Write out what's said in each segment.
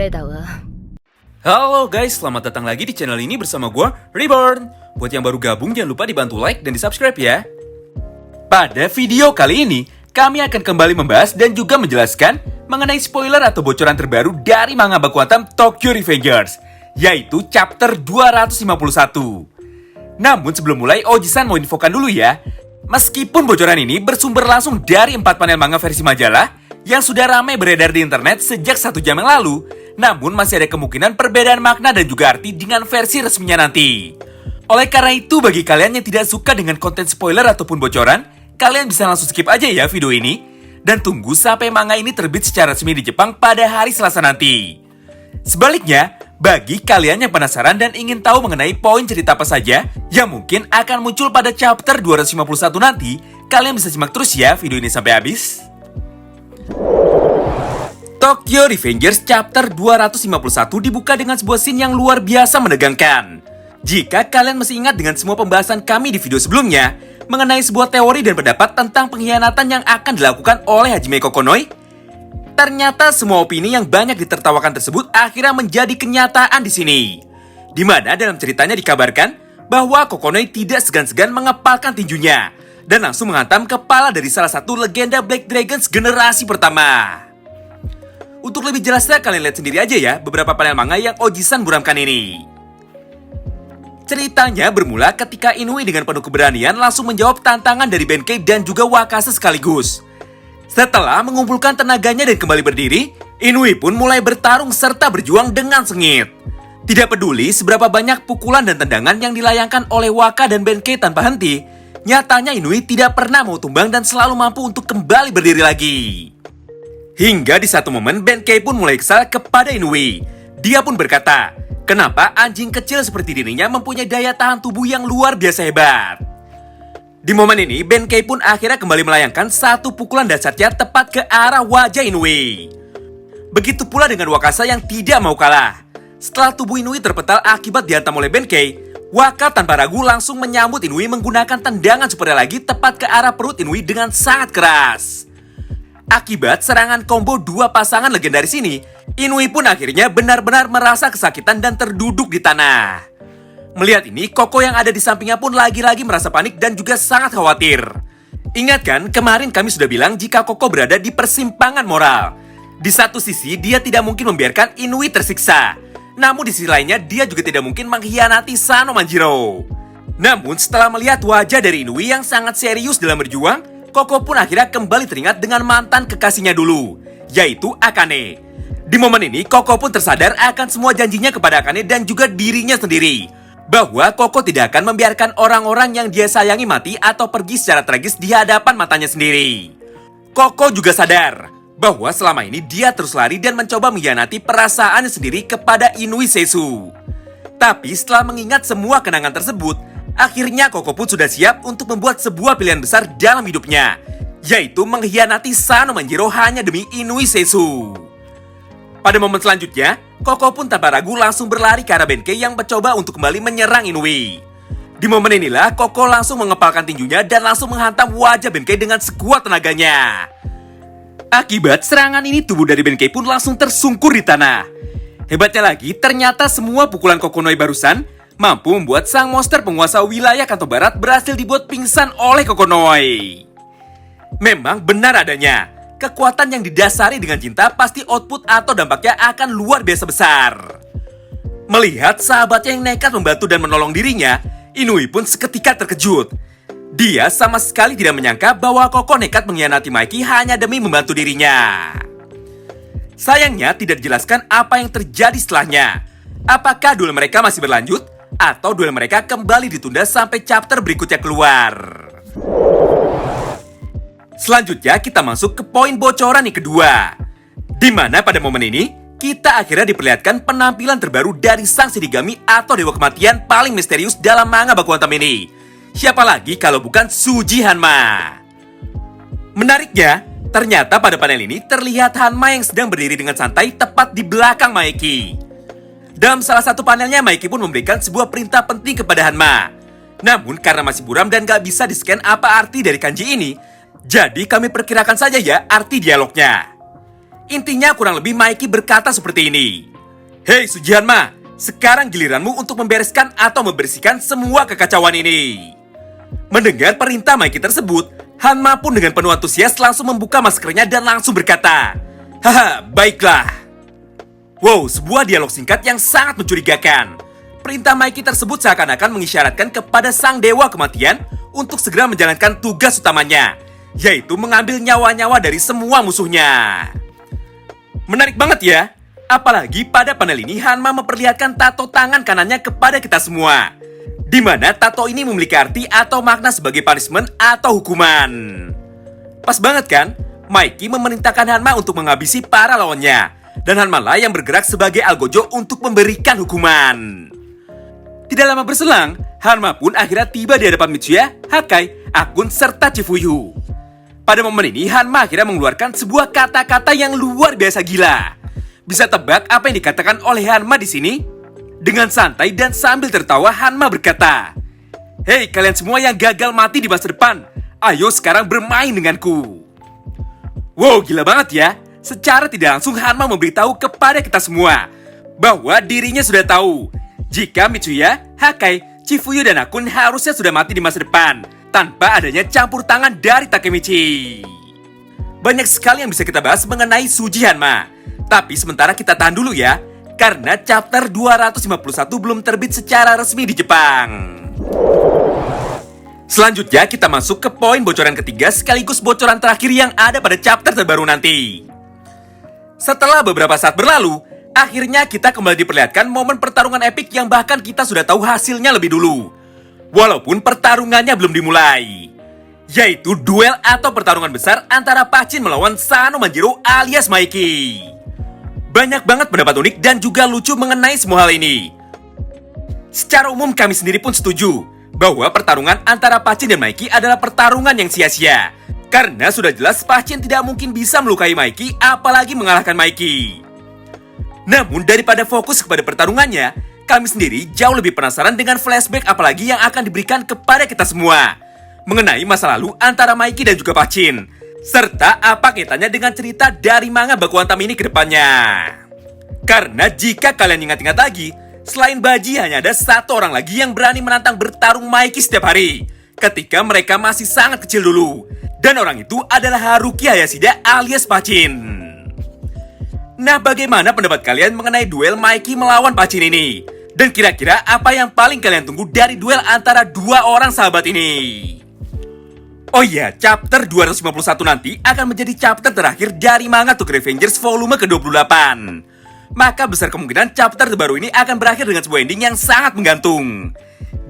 れだわ。 Halo guys, selamat datang lagi di channel ini bersama gue, Reborn. Buat yang baru gabung, jangan lupa dibantu like dan di subscribe ya. Pada video kali ini, kami akan kembali membahas dan juga menjelaskan mengenai spoiler atau bocoran terbaru dari manga Baku Hantam Tokyo Revengers, yaitu chapter 251. Namun sebelum mulai, Oji-san mau infokan dulu ya. Meskipun bocoran ini bersumber langsung dari 4 panel manga versi majalah yang sudah ramai beredar di internet sejak 1 jam yang lalu, namun masih ada kemungkinan perbedaan makna dan juga arti dengan versi resminya nanti. Oleh karena itu, bagi kalian yang tidak suka dengan konten spoiler ataupun bocoran, kalian bisa langsung skip aja ya video ini, dan tunggu sampai manga ini terbit secara resmi di Jepang pada hari Selasa nanti. Sebaliknya, bagi kalian yang penasaran dan ingin tahu mengenai poin cerita apa saja yang mungkin akan muncul pada chapter 251 nanti, kalian bisa simak terus ya video ini sampai habis. Tokyo Revengers chapter 251 dibuka dengan sebuah scene yang luar biasa menegangkan. Jika kalian masih ingat dengan semua pembahasan kami di video sebelumnya mengenai sebuah teori dan pendapat tentang pengkhianatan yang akan dilakukan oleh Hajime Kokonoi, ternyata semua opini yang banyak ditertawakan tersebut akhirnya menjadi kenyataan di sini. Di mana dalam ceritanya dikabarkan bahwa Kokonoi tidak segan-segan mengepalkan tinjunya dan langsung menghantam kepala dari salah satu legenda Black Dragons generasi pertama. Untuk lebih jelasnya kalian lihat sendiri aja ya beberapa panel manga yang Oji-san buramkan ini. Ceritanya bermula ketika Inui dengan penuh keberanian langsung menjawab tantangan dari Benkei dan juga Wakase sekaligus. Setelah mengumpulkan tenaganya dan kembali berdiri, Inui pun mulai bertarung serta berjuang dengan sengit. Tidak peduli seberapa banyak pukulan dan tendangan yang dilayangkan oleh Waka dan Benkei tanpa henti, nyatanya Inui tidak pernah mau tumbang dan selalu mampu untuk kembali berdiri lagi. Hingga di satu momen Benkei pun mulai kesal kepada Inui. Dia pun berkata, kenapa anjing kecil seperti dirinya mempunyai daya tahan tubuh yang luar biasa hebat. Di momen ini Benkei pun akhirnya kembali melayangkan satu pukulan dasarnya tepat ke arah wajah Inui. Begitu pula dengan Wakase yang tidak mau kalah. Setelah tubuh Inui terpental akibat dihantam oleh Benkei, Waka tanpa ragu langsung menyambut Inui menggunakan tendangan super lagi tepat ke arah perut Inui dengan sangat keras. Akibat serangan combo dua pasangan legendaris ini, Inui pun akhirnya benar-benar merasa kesakitan dan terduduk di tanah. Melihat ini, Koko yang ada di sampingnya pun lagi-lagi merasa panik dan juga sangat khawatir. Ingat kan, kemarin kami sudah bilang jika Koko berada di persimpangan moral. Di satu sisi, dia tidak mungkin membiarkan Inui tersiksa. Namun di sisi lainnya, dia juga tidak mungkin mengkhianati Sano Manjiro. Namun setelah melihat wajah dari Inui yang sangat serius dalam berjuang, Koko pun akhirnya kembali teringat dengan mantan kekasihnya dulu, yaitu Akane. Di momen ini, Koko pun tersadar akan semua janjinya kepada Akane dan juga dirinya sendiri, bahwa Koko tidak akan membiarkan orang-orang yang dia sayangi mati atau pergi secara tragis di hadapan matanya sendiri. Koko juga sadar bahwa selama ini dia terus lari dan mencoba mengkhianati perasaannya sendiri kepada Inui Seisu. Tapi setelah mengingat semua kenangan tersebut, akhirnya Koko pun sudah siap untuk membuat sebuah pilihan besar dalam hidupnya, yaitu mengkhianati Sano Manjiro hanya demi Inui Seisu. Pada momen selanjutnya, Koko pun tanpa ragu langsung berlari ke arah Benkei yang mencoba untuk kembali menyerang Inui. Di momen inilah Koko langsung mengepalkan tinjunya dan langsung menghantam wajah Benkei dengan sekuat tenaganya. Akibat serangan ini, tubuh dari Benkei pun langsung tersungkur di tanah. Hebatnya lagi, ternyata semua pukulan Kokonoi barusan mampu membuat sang monster penguasa wilayah Kanto Barat berhasil dibuat pingsan oleh Kokonoi. Memang benar adanya, kekuatan yang didasari dengan cinta pasti output atau dampaknya akan luar biasa besar. Melihat sahabatnya yang nekat membantu dan menolong dirinya, Inui pun seketika terkejut. Dia sama sekali tidak menyangka bahwa Koko nekat mengkhianati Maiki hanya demi membantu dirinya. Sayangnya tidak dijelaskan apa yang terjadi setelahnya. Apakah duel mereka masih berlanjut? Atau duel mereka kembali ditunda sampai chapter berikutnya keluar. Selanjutnya kita masuk ke poin bocoran yang kedua, di mana pada momen ini kita akhirnya diperlihatkan penampilan terbaru dari sang Shinigami atau dewa kematian paling misterius dalam manga Baku Hantam ini. Siapa lagi kalau bukan Tsuji Hanma. Menariknya, ternyata pada panel ini terlihat Hanma yang sedang berdiri dengan santai tepat di belakang Maiki. Dalam salah satu panelnya, Maiki pun memberikan sebuah perintah penting kepada Hanma. Namun karena masih buram dan gak bisa di-scan apa arti dari kanji ini, jadi kami perkirakan saja ya arti dialognya. Intinya kurang lebih Maiki berkata seperti ini. Hei Suji Hanma, sekarang giliranmu untuk membereskan atau membersihkan semua kekacauan ini. Mendengar perintah Mikey tersebut, Hanma pun dengan penuh antusias langsung membuka maskernya dan langsung berkata, "Haha, baiklah." Wow, sebuah dialog singkat yang sangat mencurigakan. Perintah Mikey tersebut seakan-akan mengisyaratkan kepada sang dewa kematian untuk segera menjalankan tugas utamanya, yaitu mengambil nyawa-nyawa dari semua musuhnya. Menarik banget ya. Apalagi pada panel ini Hanma memperlihatkan tato tangan kanannya kepada kita semua, di mana tato ini memiliki arti atau makna sebagai punishment atau hukuman. Pas banget kan? Mikey memerintahkan Hanma untuk menghabisi para lawannya, dan Hanma lah yang bergerak sebagai Algojo untuk memberikan hukuman. Tidak lama berselang, Hanma pun akhirnya tiba di hadapan Mitsuya, Hakai, Akun, serta Chifuyu. Pada momen ini Hanma akhirnya mengeluarkan sebuah kata-kata yang luar biasa gila. Bisa tebak apa yang dikatakan oleh Hanma di sini? Dengan santai dan sambil tertawa, Hanma berkata, "Hei kalian semua yang gagal mati di masa depan, ayo sekarang bermain denganku." Wow, gila banget ya. Secara tidak langsung Hanma memberitahu kepada kita semua bahwa dirinya sudah tahu jika Mitsuya, Hakai, Chifuyu, dan Akun harusnya sudah mati di masa depan tanpa adanya campur tangan dari Takemichi. Banyak sekali yang bisa kita bahas mengenai Suji Hanma. Tapi sementara kita tahan dulu ya, karena chapter 251 belum terbit secara resmi di Jepang. Selanjutnya kita masuk ke poin bocoran ketiga sekaligus bocoran terakhir yang ada pada chapter terbaru nanti. Setelah beberapa saat berlalu, akhirnya kita kembali diperlihatkan momen pertarungan epik yang bahkan kita sudah tahu hasilnya lebih dulu. Walaupun pertarungannya belum dimulai, yaitu duel atau pertarungan besar antara Pachin melawan Sano Manjiro alias Mikey. Banyak banget pendapat unik dan juga lucu mengenai semua hal ini. Secara umum kami sendiri pun setuju bahwa pertarungan antara Pachin dan Mikey adalah pertarungan yang sia-sia. Karena sudah jelas Pachin tidak mungkin bisa melukai Mikey apalagi mengalahkan Mikey. Namun daripada fokus kepada pertarungannya, kami sendiri jauh lebih penasaran dengan flashback apalagi yang akan diberikan kepada kita semua mengenai masa lalu antara Mikey dan juga Pachin, serta apa kaitannya dengan cerita dari manga Baku Hantam ini ke depannya. Karena jika kalian ingat-ingat lagi, selain Baji hanya ada satu orang lagi yang berani menantang bertarung Mikey setiap hari ketika mereka masih sangat kecil dulu. Dan orang itu adalah Haruki Hayashida alias Pachin. Nah, bagaimana pendapat kalian mengenai duel Mikey melawan Pachin ini? Dan kira-kira apa yang paling kalian tunggu dari duel antara dua orang sahabat ini? Oh iya, chapter 251 nanti akan menjadi chapter terakhir dari manga Tokyo Revengers volume ke-28. Maka besar kemungkinan chapter terbaru ini akan berakhir dengan sebuah ending yang sangat menggantung.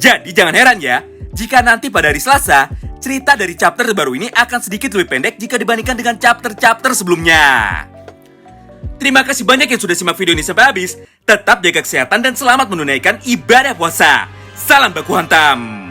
Jadi jangan heran ya, jika nanti pada hari Selasa, cerita dari chapter terbaru ini akan sedikit lebih pendek jika dibandingkan dengan chapter-chapter sebelumnya. Terima kasih banyak yang sudah simak video ini sampai habis. Tetap jaga kesehatan dan selamat menunaikan ibadah puasa. Salam Baku Hantam.